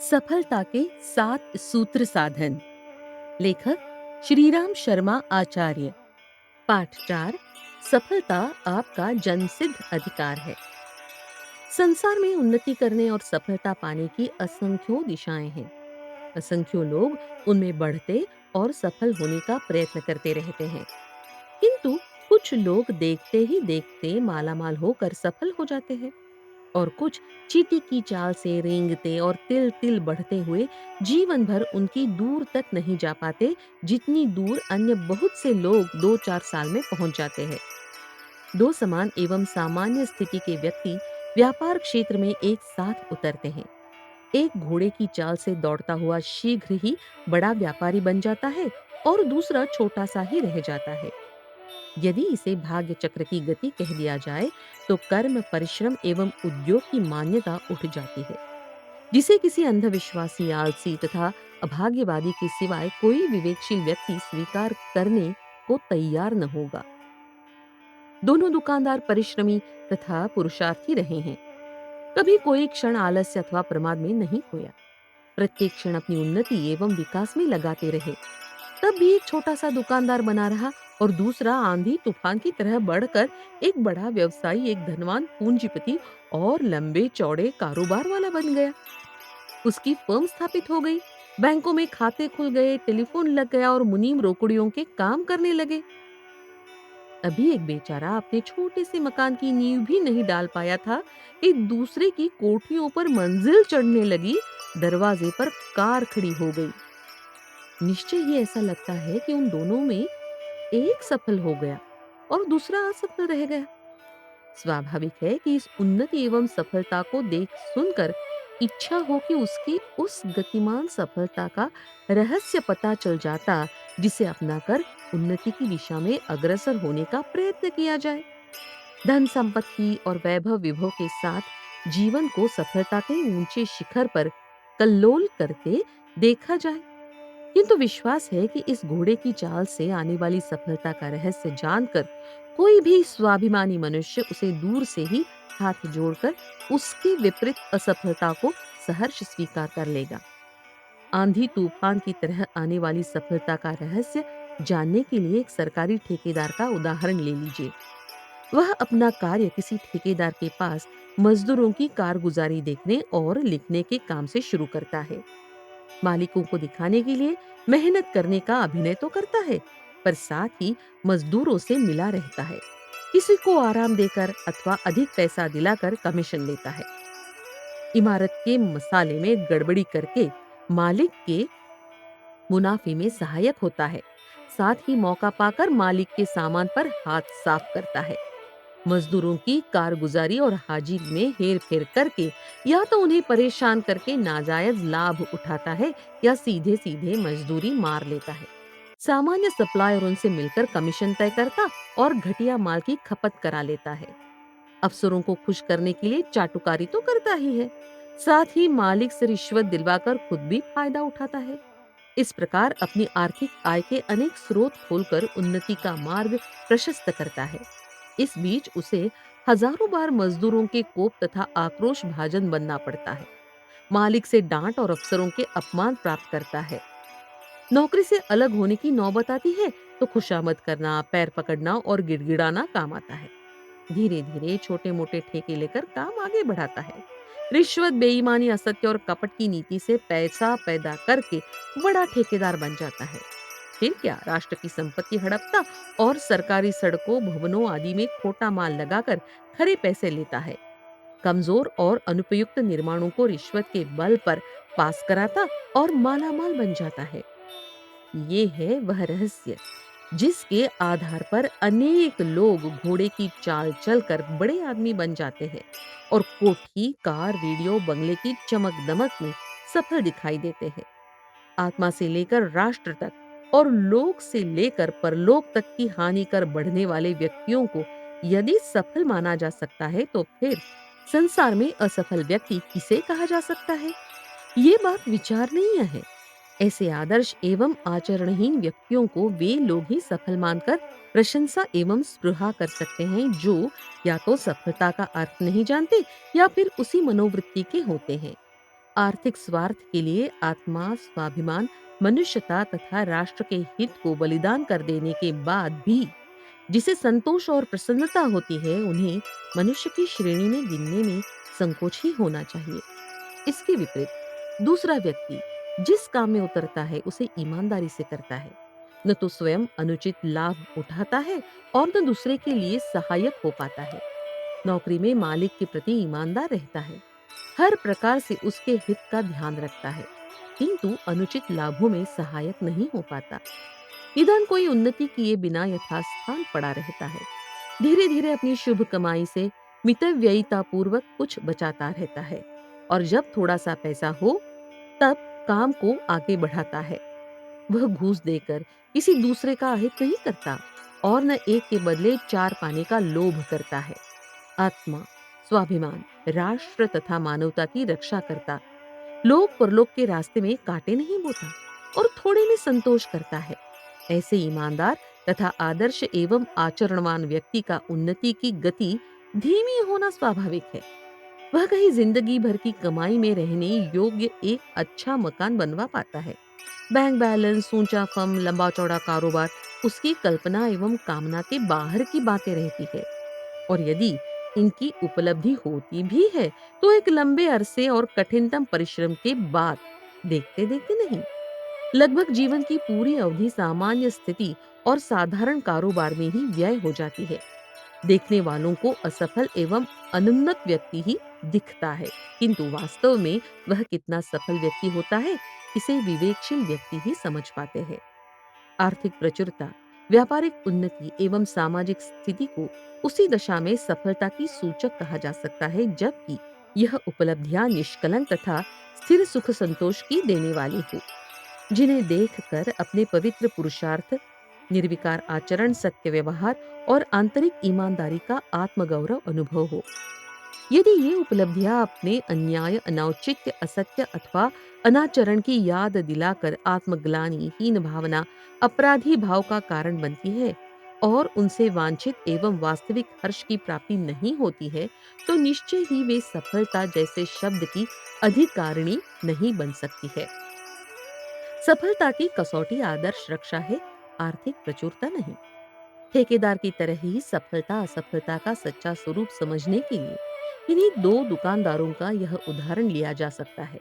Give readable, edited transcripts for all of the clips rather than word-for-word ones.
सफलता के 7 सूत्र साधन। लेखक श्रीराम शर्मा आचार्य। पाठ 4। सफलता आपका जन्मसिद्ध अधिकार है। संसार में उन्नति करने और सफलता पाने की असंख्यों दिशाएं हैं। असंख्यों लोग उनमें बढ़ते और सफल होने का प्रयत्न करते रहते हैं, किंतु कुछ लोग देखते ही देखते मालामाल होकर सफल हो जाते हैं और कुछ चींटी की चाल से रेंगते और तिल तिल बढ़ते हुए जीवन भर उनकी दूर तक नहीं जा पाते, जितनी दूर अन्य बहुत से लोग 2-4 साल में पहुंच जाते हैं। दो समान एवं सामान्य स्थिति के व्यक्ति व्यापार क्षेत्र में एक साथ उतरते हैं। एक घोड़े की चाल से दौड़ता हुआ शीघ्र ही बड़ा व्यापारी बन जाता है और दूसरा छोटा सा ही रह जाता है। यदि इसे भाग्य चक्र की गति कह दिया जाए तो कर्म, परिश्रम एवं उद्योग की मान्यता उठ जाती है, जिसे किसी अंधविश्वासी, आलसी तथा अभाग्यवादी के सिवाय कोई विवेकशील व्यक्ति स्वीकार करने को तैयार न होगा। दोनों दुकानदार परिश्रमी तथा पुरुषार्थी रहे हैं। कभी कोई क्षण आलस्य अथवा प्रमाद में नहीं खोया। प्रत्येक क्षण अपनी उन्नति एवं विकास में लगाते रहे। तब भी एक छोटा सा दुकानदार बना रहा और दूसरा आंधी तूफान की तरह बढ़कर एक बड़ा व्यवसायी, एक धनवान पूंजीपति और लंबे चौड़े कारोबार वाला बन गया। उसकी फर्म स्थापित हो गई, बैंकों में खाते खुल गए, टेलीफोन लग गया और मुनीम रोकड़ियों के काम करने लगे। अभी एक बेचारा अपने छोटे से मकान की नींव भी नहीं डाल पाया था कि दूसरे की कोठरियों पर मंजिल चढ़ने लगी। दरवाजे पर कार खड़ी हो गई। निश्चय ही ऐसा लगता है कि उन दोनों में एक सफल हो गया और दूसरा असफल रह गया। स्वाभाविक है कि इस उन्नति एवं सफलता को देख सुनकर इच्छा हो कि उसकी उस गतिमान सफलता का रहस्य पता चल जाता, जिसे अपनाकर उन्नति की दिशा में अग्रसर होने का प्रयत्न किया जाए। धन संपत्ति और वैभव विभव के साथ जीवन को सफलता के ऊंचे शिखर पर कल्लोल करते देखा जाए, किंतु विश्वास है कि इस घोड़े की चाल से आने वाली सफलता का रहस्य जानकर कोई भी स्वाभिमानी मनुष्य उसे दूर से ही हाथ जोड़कर उसके विपरीत असफलता को सहर्ष स्वीकार कर लेगा। आंधी तूफान की तरह आने वाली सफलता का रहस्य जानने के लिए एक सरकारी ठेकेदार का उदाहरण ले लीजिए। वह अपना कार्य किसी ठेकेदार के पास मजदूरों की कारगुजारी देखने और लिखने के काम से शुरू करता है। मालिकों को दिखाने के लिए मेहनत करने का अभिनय तो करता है, पर साथ ही मजदूरों से मिला रहता है। किसी को आराम देकर अथवा अधिक पैसा दिलाकर कमीशन लेता है। इमारत के मसाले में गड़बड़ी करके मालिक के मुनाफे में सहायक होता है। साथ ही मौका पाकर मालिक के सामान पर हाथ साफ करता है। मजदूरों की कारगुजारी और हाजिरी में हेर फेर करके या तो उन्हें परेशान करके नाजायज लाभ उठाता है या सीधे सीधे मजदूरी मार लेता है। सामान्य सप्लायर उनसे मिलकर कमीशन तय करता और घटिया माल की खपत करा लेता है। अफसरों को खुश करने के लिए चाटुकारी तो करता ही है, साथ ही मालिक से रिश्वत दिलवाकर खुद भी फायदा उठाता है। इस प्रकार अपनी आर्थिक आय के अनेक स्रोत खोलकर उन्नति का मार्ग प्रशस्त करता है। इस बीच उसे हजारों बार मजदूरों के कोप तथा आक्रोश भाजन बनना पड़ता है। मालिक से डांट और अफसरों के अपमान प्राप्त करता है। नौकरी से अलग होने की नौबत आती है तो खुशामद करना, पैर पकड़ना और गिड़गिड़ाना काम आता है। धीरे धीरे छोटे मोटे ठेके लेकर काम आगे बढ़ाता है। रिश्वत, बेईमानी, असत्य और कपट की नीति से पैसा पैदा करके बड़ा ठेकेदार बन जाता है। फिर क्या, राष्ट्र की संपत्ति हड़पता और सरकारी सड़कों, भवनों आदि में खोटा माल लगाकर खरे पैसे लेता है। कमजोर और अनुपयुक्त निर्माणों को रिश्वत के बल पर पास कराता और मालामाल बन जाता है। ये है वह रहस्य जिसके आधार पर अनेक लोग घोड़े की चाल चलकर बड़े आदमी बन जाते हैं और कोठी, कार, रेडियो, बंगले की चमक दमक में सफल दिखाई देते हैं। आत्मा से लेकर राष्ट्र तक और लोक से लेकर परलोक तक की हानि कर बढ़ने वाले व्यक्तियों को यदि सफल माना जा सकता है, तो फिर संसार में असफल व्यक्ति किसे कहा जा सकता है? ये बात विचारणीय है। ऐसे आदर्श एवं आचरणहीन व्यक्तियों को वे लोग ही सफल मानकर प्रशंसा एवं स्पृहा कर सकते हैं, जो या तो सफलता का अर्थ नहीं जानते या फिर उसी मनोवृत्ति के होते हैं। आर्थिक स्वार्थ के लिए आत्मा, स्वाभिमान, मनुष्यता तथा राष्ट्र के हित को बलिदान कर देने के बाद भी जिसे संतोष और प्रसन्नता होती है, उन्हें मनुष्य की श्रेणी में गिनने में संकोच ही होना चाहिए। इसके विपरीत दूसरा व्यक्ति जिस काम में उतरता है उसे ईमानदारी से करता है, न तो स्वयं अनुचित लाभ उठाता है और न दूसरे के लिए सहायक हो पाता है। नौकरी में मालिक के प्रति ईमानदार रहता है, हर प्रकार से उसके हित का ध्यान रखता है, किंतु अनुचित लाभों में सहायक नहीं हो पाता। निदान कोई उन्नति किए बिना यथास्थान पड़ा रहता है। धीरे धीरे अपनी शुभ कमाई से मितव्ययिता पूर्वक कुछ बचाता रहता है और जब थोड़ा सा पैसा हो तब काम को आगे बढ़ाता है। वह घूस देकर किसी दूसरे का अहित नहीं करता और न एक के बदले चार पाने का लोभ करता है। आत्मा, स्वाभिमान, राष्ट्र तथा मानवता की रक्षा करता, लोक परलोक के रास्ते में कांटे नहीं बोता और थोड़े में संतोष करता है। ऐसे ईमानदार तथा आदर्श एवं आचरणवान व्यक्ति का उन्नति की गति धीमी होना स्वाभाविक है। वह कहीं जिंदगी भर की कमाई में रहने योग्य एक अच्छा मकान बनवा पाता है। बैंक बैलेंस, ऊंचा फर्म, लंबा चौड़ा कारोबार उसकी कल्पना एवं कामना के बाहर की बातें रहती है। और यदि इनकी उपलब्धि होती भी है तो एक लंबे अरसे और कठिनतम परिश्रम के बाद, देखते देखते नहीं। लगभग जीवन की पूरी अवधि सामान्य स्थिति और साधारण कारोबार में ही व्यय हो जाती है। देखने वालों को असफल एवं अनुन्नत व्यक्ति ही दिखता है, किंतु वास्तव में वह कितना सफल व्यक्ति होता है, इसे विवेकशील व्यक्ति ही समझ पाते हैं। आर्थिक प्रचुरता, व्यापारिक उन्नति एवं सामाजिक स्थिति को उसी दशा में सफलता की सूचक कहा जा सकता है जबकि यह उपलब्धियां निष्कलंक तथा स्थिर सुख संतोष की देने वाली हो, जिन्हें देखकर अपने पवित्र पुरुषार्थ, निर्विकार आचरण, सत्य व्यवहार और आंतरिक ईमानदारी का आत्मगौरव अनुभव हो। यदि ये उपलब्धियां अपने अन्याय, अनौचित्य, असत्य अथवा अनाचरण की याद दिलाकर आत्मग्लानि, हीन भावना, अपराधी भाव का कारण बनती है और उनसे वांछित एवं वास्तविक हर्ष की प्राप्ति नहीं होती है, तो निश्चय ही वे सफलता जैसे शब्द की अधिकारिणी नहीं बन सकती है। सफलता की कसौटी आदर्श रक्षा है, आर्थिक प्रचुरता नहीं। ठेकेदार की तरह ही सफलता असफलता का सच्चा स्वरूप समझने के लिए इन्हीं दो दुकानदारों का यह उदाहरण लिया जा सकता है।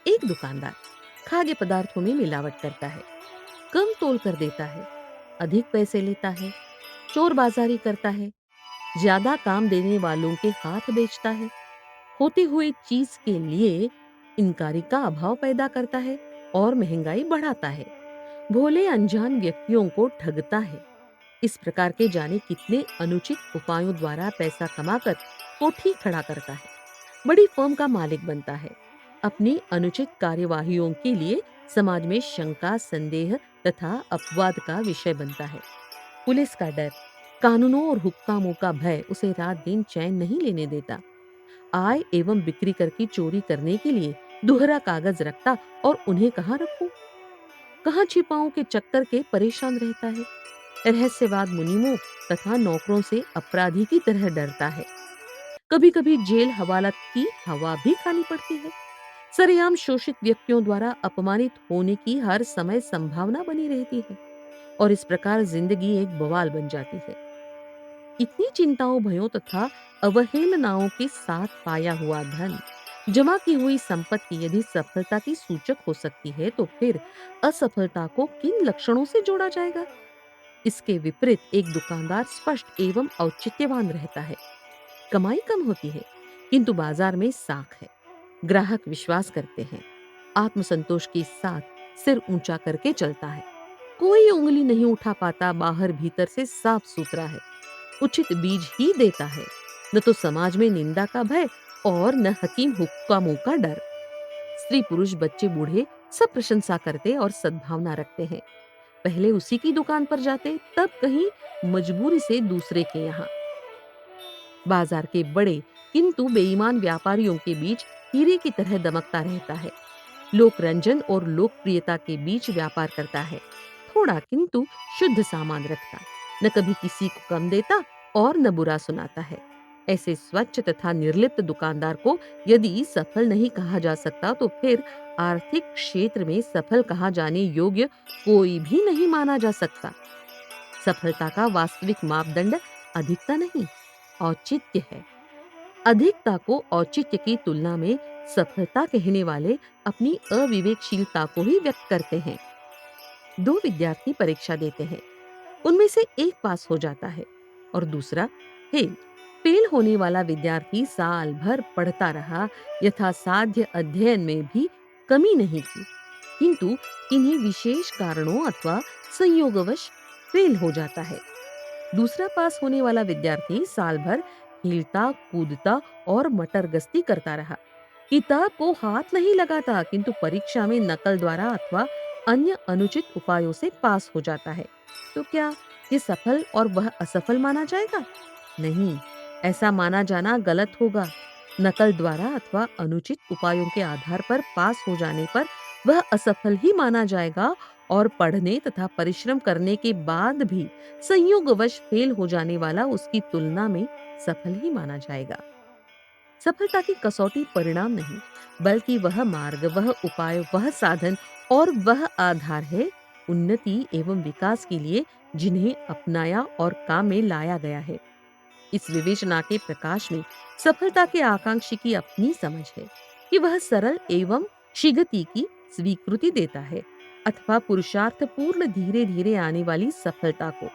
एक दुकानदार खाद्य पदार्थों में मिलावट करता है, कम तोल कर देता है, अधिक पैसे लेता है, चोर बाजारी करता है, ज्यादा काम देने वालों के हाथ बेचता है, होती हुई चीज के लिए इनकारी का अभाव पैदा करता है और महंगाई बढ़ाता है, भोले अनजान व्यक्तियों को ठगता है। इस प्रकार के जाने कितने अनुचित उपायों द्वारा पैसा कमाकर कोठी खड़ा करता है, बड़ी फर्म का मालिक बनता है, अपनी अनुचित कार्यवाहियों के लिए समाज में शंका, संदेह तथा अपवाद का विषय बनता है। पुलिस का डर, कानूनों और हुक्कामों का भय उसे रात दिन चैन नहीं लेने देता। आय एवं बिक्री कर की चोरी करने के लिए दोहरा कागज रखता और उन्हें कहाँ रखूं, कहाँ छिपाऊं के चक्कर के परेशान रहता है। रहस्यवाद, मुनीमों तथा नौकरों से अपराधी की तरह डरता है। कभी कभी जेल हवालात की हवा भी खानी पड़ती है। सरेआम शोषित व्यक्तियों द्वारा अपमानित होने की हर समय संभावना बनी रहती है और इस प्रकार जिंदगी एक बवाल बन जाती है। इतनी चिंताओं, भयों तथा अवहेलनाओं के साथ पाया हुआ धन, जमा की हुई संपत्ति यदि सफलता की सूचक हो सकती है, तो फिर असफलता को किन लक्षणों से जोड़ा जाएगा? इसके विपरीत एक दुकानदार स्पष्ट एवं औचित्यवान रहता है। कमाई कम होती है, किंतु बाजार में साख है, ग्राहक विश्वास करते हैं, आत्मसंतोष के साथ सिर ऊंचा करके चलता है, कोई उंगली नहीं उठा पाता, बाहर भीतर से साफ सुथरा है, उचित बीज ही देता है, न तो समाज में निंदा का भय और न हकीम हुक्कामों का डर। स्त्री पुरुष बच्चे बूढ़े सब प्रशंसा करते और सद्भावना रखते हैं। पहले उसी की दुकान पर जाते, तब कहीं मजबूरी से दूसरे के यहाँ। बाजार के बड़े किंतु बेईमान व्यापारियों के बीच हीरे की तरह दमकता रहता है। लोक रंजन और लोकप्रियता के बीच व्यापार करता है, थोड़ा किंतु शुद्ध सामान रखता, न कभी किसी को कम देता और न बुरा सुनाता है। ऐसे स्वच्छ तथा निर्लिप्त दुकानदार को यदि सफल नहीं कहा जा सकता तो फिर आर्थिक क्षेत्र में सफल कहा जाने योग्य कोई भी नहीं माना जा सकता। सफलता का वास्तविक मापदंड अधिकता नहीं, औचित्य है। अधिकता को औचित्य की तुलना में सफलता कहने वाले अपनी अविवेकशीलता को ही व्यक्त करते हैं। दो विद्यार्थी परीक्षा देते हैं, उनमें से एक पास हो जाता है और दूसरा फेल। फेल होने वाला विद्यार्थी साल भर पढ़ता रहा, यथासाध्य अध्ययन में भी कमी नहीं की, किंतु इन्हीं विशेष कारणों अथवा संयोगवश फेल हो जाता है। दूसरा पास होने वाला विद्यार्थी साल भर खेलता कूदता और मटर गश्ती करता रहा, किताब को हाथ नहीं लगाता, किंतु परीक्षा में नकल द्वारा अथवा अन्य अनुचित उपायों से पास हो जाता है। तो क्या ये सफल और वह असफल माना जाएगा? नहीं, ऐसा माना जाना गलत होगा। नकल द्वारा अथवा अनुचित उपायों के आधार पर पास हो जाने पर वह असफल ही माना जाएगा और पढ़ने तथा परिश्रम करने के बाद भी संयोगवश फेल हो जाने वाला उसकी तुलना में सफल ही माना जाएगा। सफलता की कसौटी परिणाम नहीं, बल्कि वह मार्ग, वह उपाय, वह साधन और वह आधार है उन्नति एवं विकास के लिए जिन्हें अपनाया और काम में लाया गया है। इस विवेचना के प्रकाश में सफलता के आकांक्षी की अपनी समझ है कि वह सरल एवं शीघ्रति की स्वीकृति देता है अथवा पुरुषार्थ पूर्ण धीरे धीरे आने वाली सफलता को।